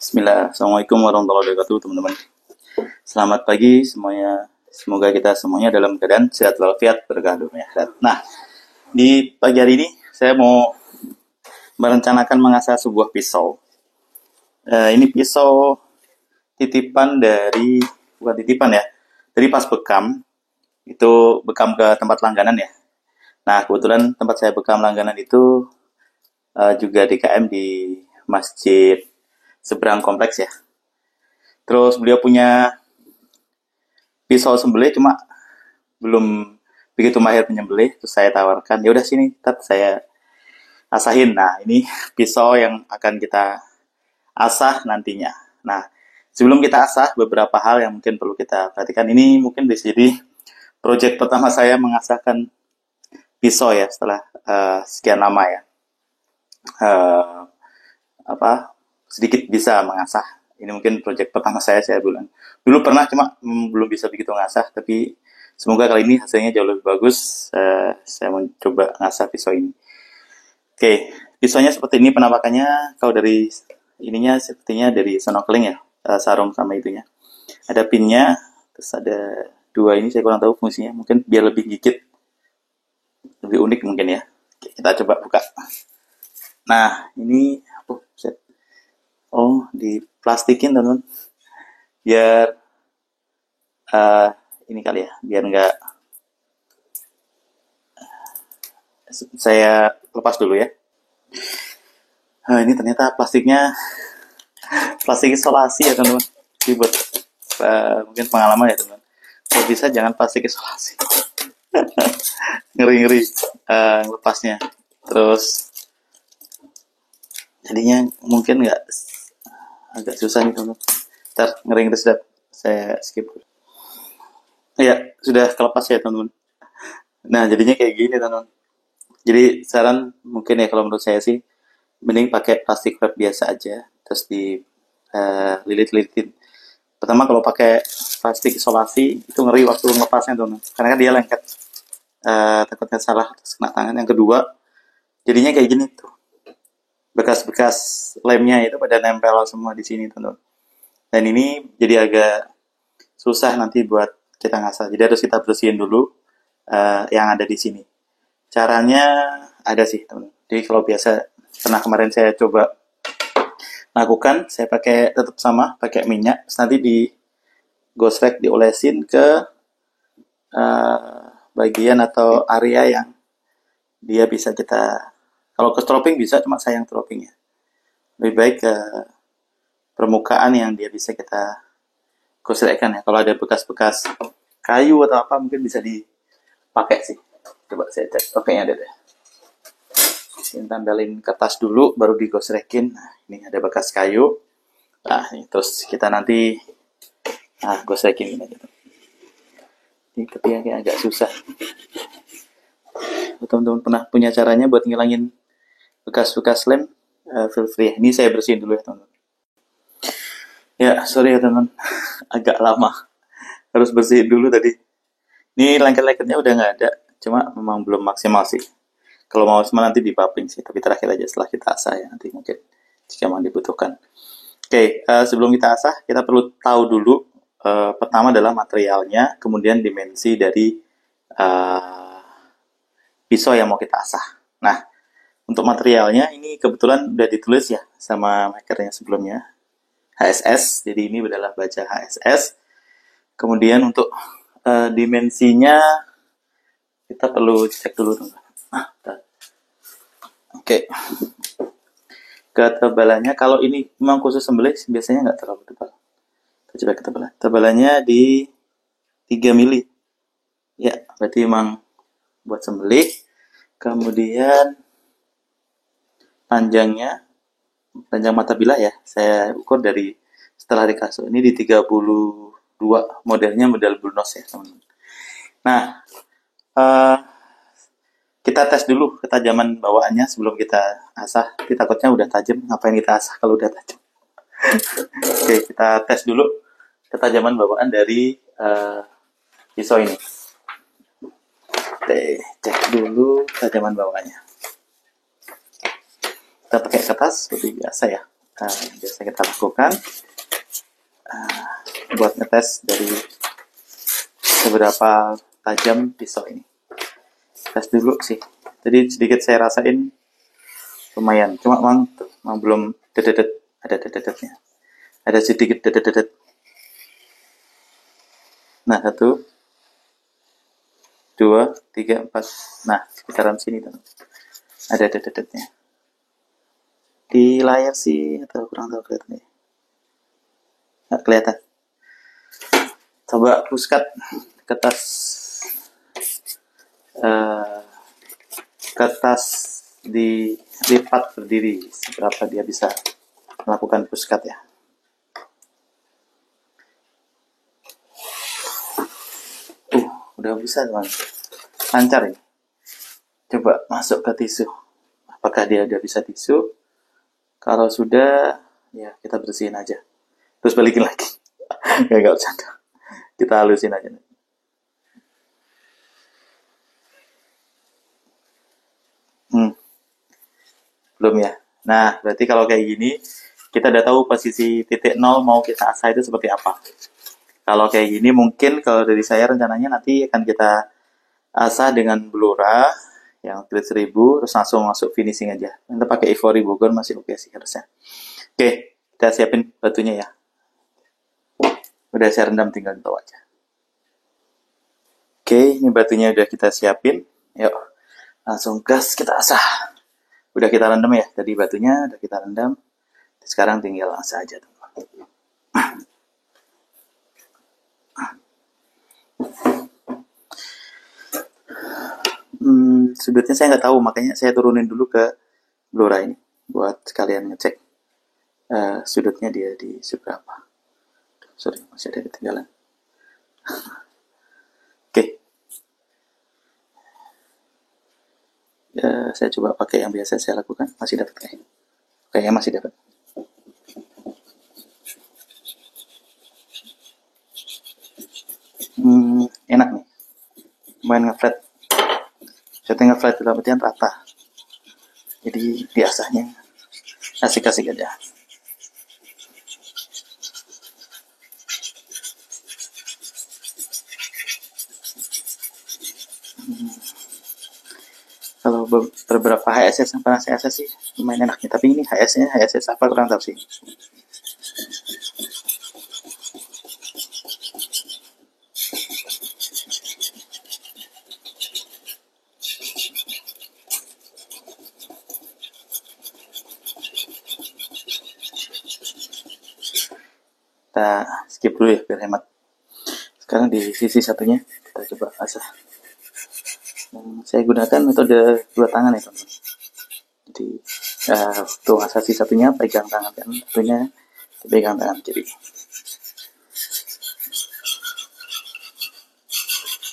Bismillah, Assalamualaikum warahmatullahi wabarakatuh teman-teman. Selamat pagi semuanya. Semoga kita semuanya dalam keadaan sehat walafiat berkah dunia akhirat. Nah, di pagi hari ini saya mau merencanakan mengasah sebuah pisau. Ini pisau titipan dari, bukan titipan ya, dari pas bekam. Itu bekam ke tempat langganan ya. Nah, kebetulan tempat saya bekam langganan itu juga DKM di masjid seberang kompleks ya. Terus beliau punya pisau sembelih cuma belum begitu mahir menyembelih. Terus saya tawarkan, ya udah sini, tat saya asahin. Nah, ini pisau yang akan kita asah nantinya. Nah, sebelum kita asah, beberapa hal yang mungkin perlu kita perhatikan. Ini mungkin bisa jadi proyek pertama saya mengasahkan pisau ya setelah sekian lama ya. Sedikit bisa mengasah. Ini mungkin proyek pertama saya bilang. Dulu pernah cuma belum bisa begitu ngasah, tapi semoga kali ini hasilnya jauh lebih bagus. Saya mau coba ngasah pisau ini. Oke, pisaunya seperti ini penampakannya. Kalau dari ininya sepertinya dari snorkeling ya, sarung sama itunya. Ada pinnya, terus ada dua ini saya kurang tahu fungsinya. Mungkin biar lebih gigit, lebih unik mungkin ya. Oke, kita coba buka. Nah, ini diplastikin teman-teman, biar ini kali ya, biar nggak, saya lepas dulu ya. Nah, ini ternyata plastiknya plastik isolasi ya teman-teman. Ini buat mungkin pengalaman ya teman-teman. Kalau bisa jangan plastik isolasi. Ngeri-ngeri lepasnya. Terus jadinya mungkin nggak, agak susah nih teman-teman. Ntar ngeri-ngeri sedap. Saya skip. Ya, sudah kelepas ya teman-teman. Nah, jadinya kayak gini teman-teman. Jadi saran mungkin ya kalau menurut saya sih, mending pakai plastik wrap biasa aja, terus di lilit-lilitin. Pertama kalau pakai plastik isolasi itu ngeri waktu ngepasnya teman-teman, karena kan dia lengket, takutnya salah terus kena tangan. Yang kedua, jadinya kayak gini tuh, bekas-bekas lemnya itu pada nempel semua di sini teman-teman. Dan ini jadi agak susah nanti buat kita ngasah. Jadi harus kita bersihin dulu yang ada di sini. Caranya ada sih teman. Jadi kalau biasa, pernah kemarin saya coba lakukan, saya pakai tetap sama, pakai minyak. Terus nanti di gosrek diolesin ke bagian atau area yang dia bisa kita, kalau ke stropping bisa, cuma sayang stroppingnya. Lebih baik ke permukaan yang dia bisa kita gosrekkan ya. Kalau ada bekas-bekas kayu atau apa mungkin bisa dipakai sih. Coba saya cek. Oke, ada deh. Sini tempelin kertas dulu, baru digosrekin. Nah, ini ada bekas kayu. Nah, ini terus kita nanti gosrekin ini gitu. Ini kepiangnya agak susah. Teman-teman pernah punya caranya buat ngilangin bekas-bekas lem? Feel free. Ini saya bersihin dulu ya teman-teman. Ya, sorry ya teman-teman. Agak lama. Harus bersihin dulu tadi. Ini lengket-lengketnya udah nggak ada. Cuma memang belum maksimal sih. Kalau mau semua nanti dipaping sih. Tapi terakhir aja setelah kita asah ya. Nanti mungkin jika memang dibutuhkan. Oke, sebelum kita asah, kita perlu tahu dulu. Pertama adalah materialnya. Kemudian dimensi dari pisau yang mau kita asah. Nah, untuk materialnya ini kebetulan udah ditulis ya sama makernya sebelumnya. HSS, jadi ini adalah baja HSS. Kemudian untuk dimensinya kita perlu cek dulu teman-teman. Oke. Ketebalannya kalau ini memang khusus sembelih biasanya nggak terlalu tebal. Kita coba ketebalan. Tebalannya di 3 mili. Ya, berarti memang buat sembelih. Kemudian panjang mata bilah ya, saya ukur dari setelah dikasih ini di 32, modelnya model Brunos ya teman-teman. Nah, kita tes dulu ketajaman bawaannya sebelum kita asah. Kita takutnya udah tajam, ngapain kita asah kalau udah tajam. Oke, kita tes dulu ketajaman bawaan dari pisau ini. Oke, cek dulu ketajaman bawaannya. Kita pakai kertas seperti biasa ya. yang biasa kita lakukan buat ngetes dari seberapa tajam pisau ini. Tes dulu sih. Jadi sedikit saya rasain lumayan. Cuma memang belum dedet, ada dedetnya. Ada sedikit dedet. Nah, 1, 2, 3, 4. Nah, sekitaran sini tuh. Ada dedetnya. Di layar sih atau kurang tahu kelihatan ya. Nggak kelihatan. Coba puskat kertas dilipat berdiri, seberapa dia bisa melakukan puskat ya. Udah bisa teman, lancar ini. Coba masuk ke tisu, apakah dia udah bisa tisu? Kalau sudah, ya kita bersihin aja, terus balikin lagi. Nggak bercanda, kita halusin aja. Belum ya. Nah, berarti kalau kayak gini, kita udah tahu posisi titik 0 mau kita asah itu seperti apa. Kalau kayak gini mungkin kalau dari saya rencananya nanti akan kita asah dengan blura yang grade 1000 terus langsung masuk finishing aja. Kita pakai Ivory Bogor masih oke sih harusnya. Oke, kita siapin batunya ya. Udah saya rendam, tinggal tahu aja. Oke, ini batunya udah kita siapin. Yuk, langsung gas kita asah. Udah kita rendam ya, tadi batunya udah kita rendam. Sekarang tinggal asah aja teman. Sudutnya saya nggak tahu, makanya saya turunin dulu ke blura ini buat sekalian ngecek sudutnya dia di seberapa. Sorry, masih ada ketinggalan. Oke. Saya coba pakai yang biasa saya lakukan. Masih dapat kayaknya masih dapat. Enak nih, main ngeflat. Saya ngeflat dalam artian rata, jadi biasanya asik-asik aja. Kalau beberapa HSS yang pernah saya akses sih lumayan enaknya, tapi ini HSS apa kurang tahu sih. Kita skip dulu ya biar hemat. Sekarang di sisi satunya kita coba asah. Saya gunakan metode 2 tangan ya teman-teman. Jadi untuk asah sisi satunya pegang tangan kanan, satunya pegang tangan kiri.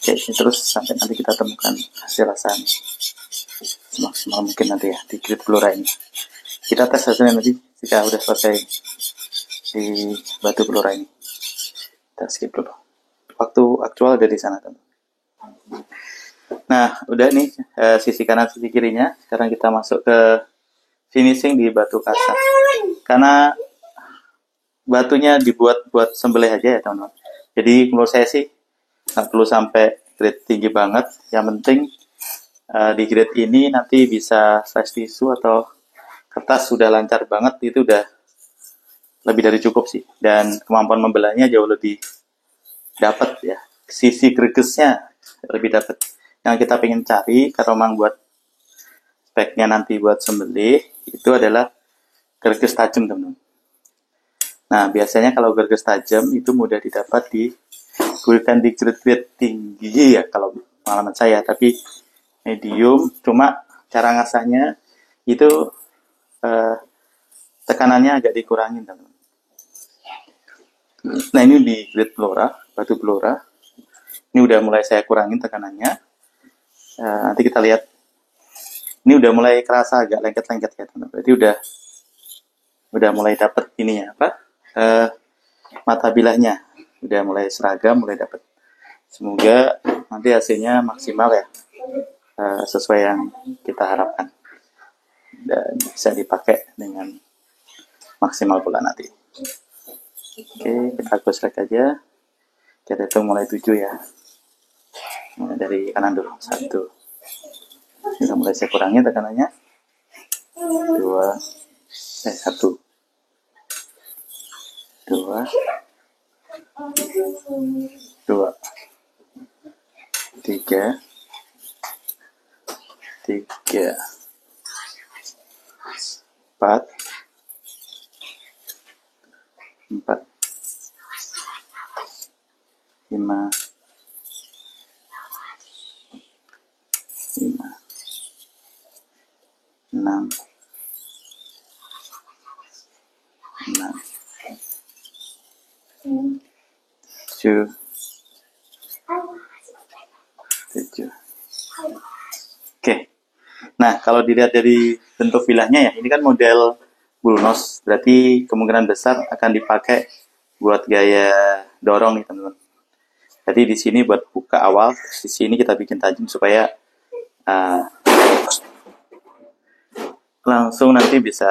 Oke, terus sampai nanti kita temukan hasil asahnya semaksimal mungkin nanti ya di grid blura ini. Kita tes hasilnya nanti jika udah selesai di batu blura ini. Kita skip dulu. Waktu aktual ada di sana teman. Nah, udah nih sisi kanan sisi kirinya. Sekarang kita masuk ke finishing di batu kaca. Karena batunya dibuat buat sembelih aja ya teman-teman. Jadi menurut saya sih nggak perlu sampai grade tinggi banget. Yang penting di grade ini nanti bisa flash tisu atau kertas sudah lancar banget, itu udah lebih dari cukup sih. Dan kemampuan membelahnya jauh lebih dapat ya. Sisi gregesnya lebih dapat. Yang kita pengen cari kalau memang buat speknya nanti buat sembelih itu adalah greges tajam teman-teman. Nah biasanya kalau greges tajam itu mudah didapat di bukan di grade tinggi ya kalau pengalaman saya, tapi medium. Cuma cara ngasahnya itu tekanannya agak dikurangin teman-teman. Nah ini di grade blora, batu blora, ini udah mulai saya kurangin tekanannya. Nanti kita lihat, ini udah mulai kerasa agak lengket-lengket ya teman-teman. Berarti udah mulai dapet ininya apa? Mata bilahnya udah mulai seragam, mulai dapet. Semoga nanti hasilnya maksimal ya, sesuai yang kita harapkan dan bisa dipakai dengan maksimal pula nanti. Oke, kita gosrek aja. Kita hitung mulai 7 ya. Mulai dari kanan dulu. 1. Kita mulai saya kurangi tekanannya. 1. 2. 2. 3. 3. 4. 4. 5. 5. 6. 6. 7. 7. Oke. Nah, kalau dilihat dari bentuk bilahnya ya, ini kan model bullnose, berarti kemungkinan besar akan dipakai buat gaya dorong nih teman-teman. Jadi di sini buat buka awal, di sini kita bikin tajam supaya langsung nanti bisa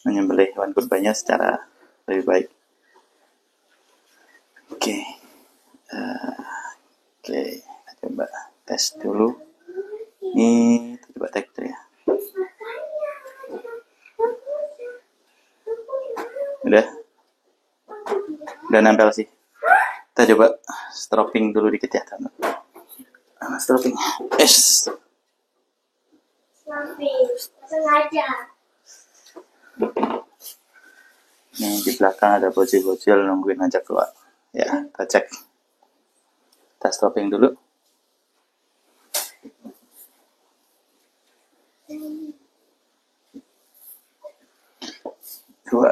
menyembelih hewan kurbannya secara lebih baik. Oke, kita coba tes dulu. Ini kita coba tek ya. Udah nempel sih. Kita coba stropping dulu dikit ya teman-teman. Stropping. Sengaja. Nih di belakang ada bocil-bocil nungguin ngajak keluar. Ya, kita cek. Kita stropping dulu. 2,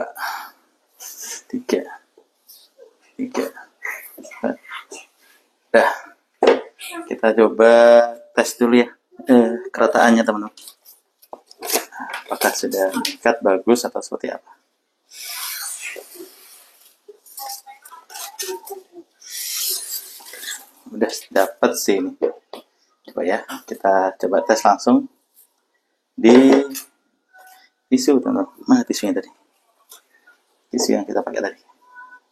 3. Dah. Kita coba tes dulu ya kerataannya teman-teman. Apakah sudah meningkat bagus atau seperti apa? Udah dapat sih ini. Coba ya, kita coba tes langsung di tisu teman-teman. Mana tisunya tadi? Tisu yang kita pakai tadi.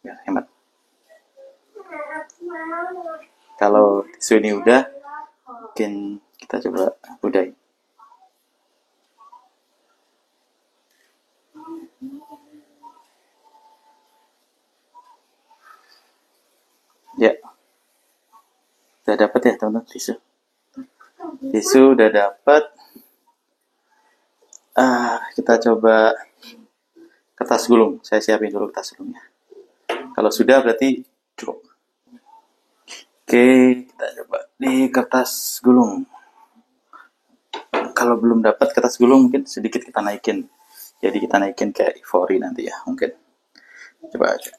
Biar hemat. Kalau tisu ini udah, mungkin kita coba udai. Ya, udah dapat ya teman-teman tisu. Tisu udah dapat. Kita coba kertas gulung. Saya siapin dulu kertas gulungnya. Kalau sudah berarti cukup. Oke, kita coba di kertas gulung. Kalau belum dapat kertas gulung mungkin sedikit kita naikin. Jadi kita naikin kayak ivory nanti ya mungkin. Coba aja.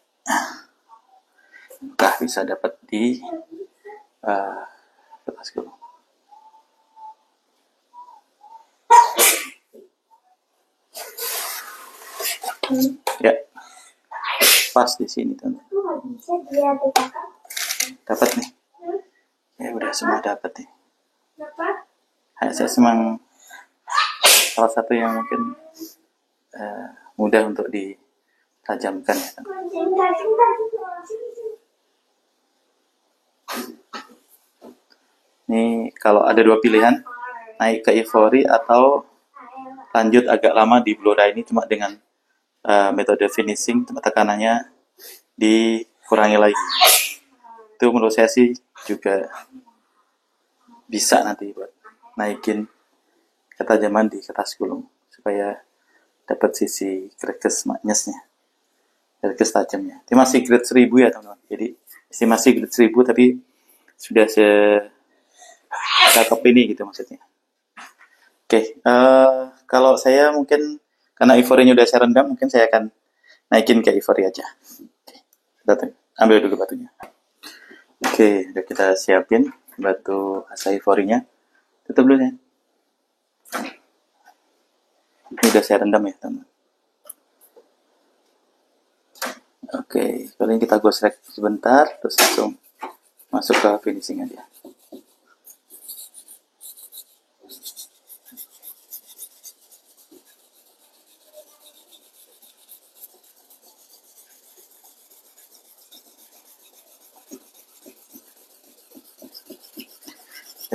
Apakah bisa dapat di kertas gulung? Ya, pas di sini teman. Dapat nih. Ya udah semua dapat nih. Saya semang salah satu yang mungkin mudah untuk ditajamkan ya. Ini kalau ada 2 pilihan, naik ke ivory atau lanjut agak lama di blow dry ini cuma dengan metode finishing, tekanannya dikurangi lagi. Itu menurut saya sih juga bisa nanti buat naikin ketajaman di kertas gulung supaya dapat sisi greges magnesnya, greges tajamnya. Ini masih grade 1000 ya teman-teman. Jadi masih grade 1000 tapi sudah cakep ini gitu maksudnya. Oke, kalau saya mungkin karena ivory-nya udah saya rendam, mungkin saya akan naikin ke ivory aja. Oke, ambil dulu batunya. Oke, udah kita siapin batu asa ivory-nya. Tutup dulu ya. Ini udah saya rendam ya teman. Oke, paling kita gosrek sebentar, terus langsung masuk ke finishing aja.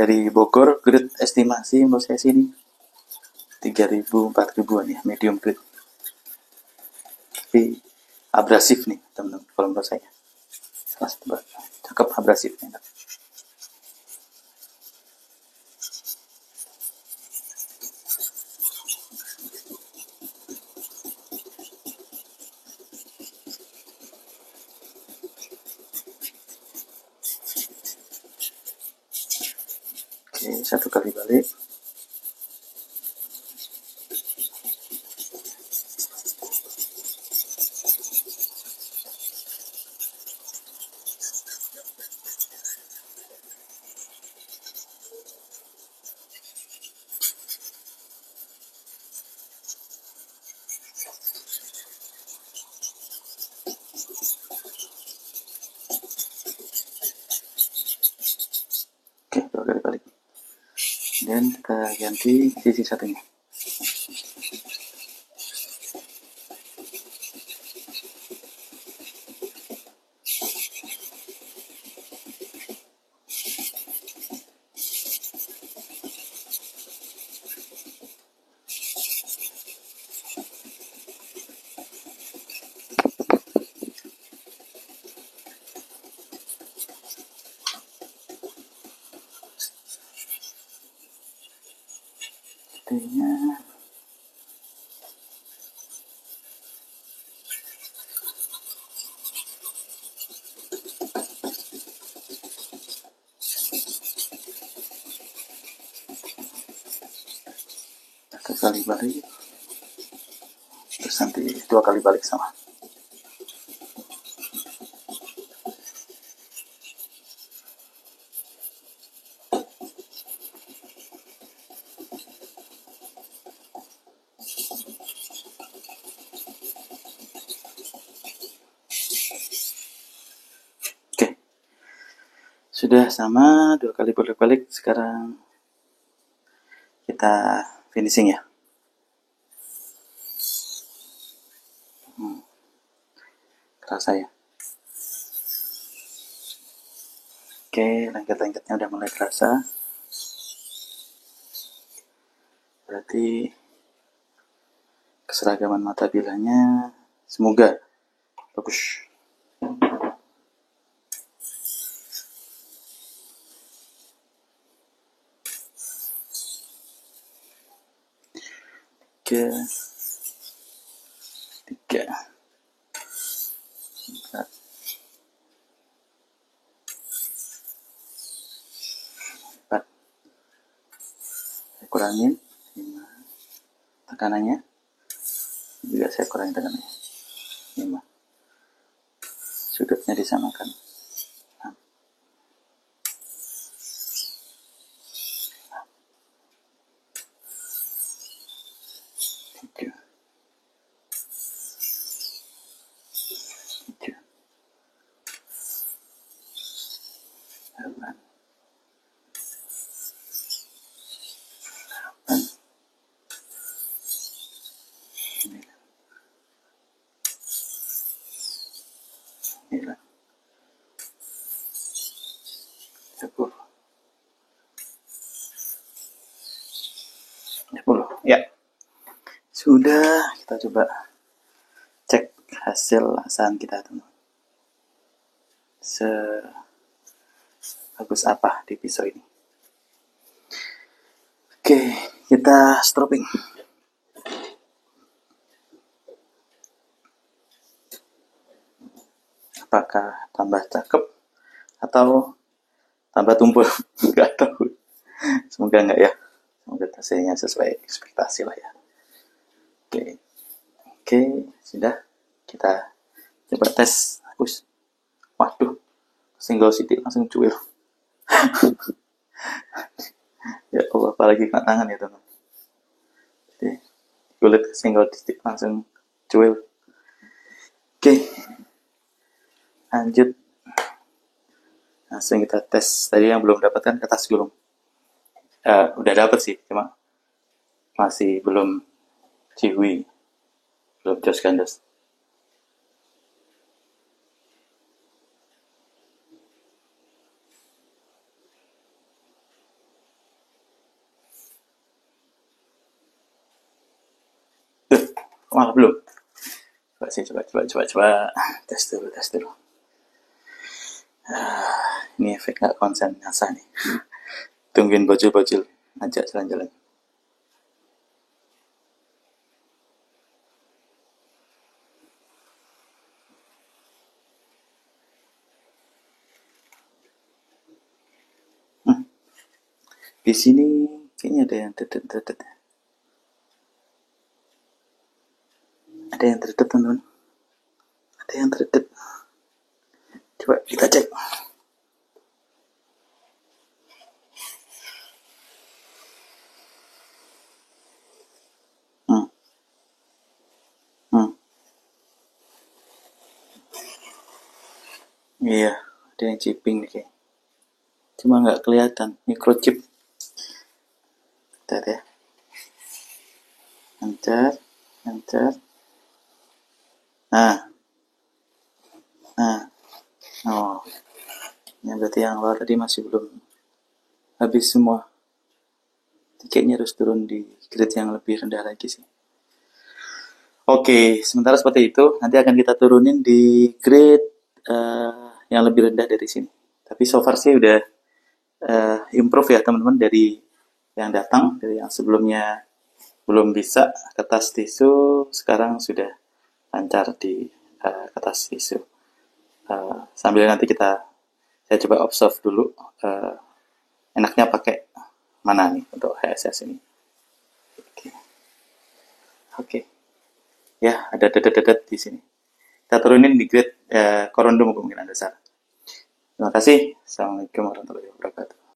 dari Bogor, grade estimasi menurut saya sini 3.000 4.000-an ya, medium grade. Tapi abrasif nih teman-teman kalau menurut saya. Kelas tebal, cakep abrasifnya. Oke, 1 kali balik. Oke, 2 kali balik. Dan kita ganti sisi satunya. Artinya satu kali balik, terus nanti 2 kali balik sama. Oke, sudah sama 2 kali bolak-balik. Sekarang kita finishing ya. Kerasa ya. Oke, lengket-lengketnya udah mulai terasa. Berarti keseragaman mata bilanya semoga bagus. Tiga, 4, saya kurangin 5 tekanannya, juga saya kurangi tekanannya 5, sudutnya disamakan 6, 7, 8, 9, 10. Ya, sudah. Kita coba cek hasil laksaan kita, teman. Sebagus apa di pisau ini. Oke, kita stropping. Apakah tambah cakep atau tambah tumpul? Nggak tahu. Semoga enggak ya. Semoga hasilnya sesuai ekspektasi lah ya. Oke, sudah. Kita coba tes. Waduh, single sidik langsung cuil. Ya Allah, apalagi kena tangan ya teman. Kulit single sidik langsung cuil. Oke, lanjut. Langsung kita tes. Tadi yang belum dapatkan kertas gulung. Udah dapet sih, cuma masih belum cihui, belum jos gandos. Malah belum. Coba sih, coba. Tes dulu. Ini efek nggak konsen NASA nih. Tungguin bocil-bocil ajak jalan-jalan. Di sini kayaknya ada yang tetet. Ada yang tetet, teman-teman. Ada yang tetet. Coba kita cek. Hmm. Hmm. Iya, ada yang chipping nih kayak. Cuma nggak kelihatan. Microchip. Bentar ya. Enter. Nah. Oh. Ini berarti yang awal tadi masih belum habis semua. Tiketnya harus turun di grade yang lebih rendah lagi sih. Oke, sementara seperti itu, nanti akan kita turunin di grade yang lebih rendah dari sini. Tapi so far sih udah improve ya teman-teman, dari yang datang, dari yang sebelumnya belum bisa kertas tisu, sekarang sudah lancar di kertas tisu. Sambil nanti saya coba observe dulu, enaknya pakai mana nih untuk HSS ini. Oke. Ya, ada dedet di sini. Kita turunin di grade korondom kemungkinan besar. Terima kasih. Assalamualaikum warahmatullahi wabarakatuh.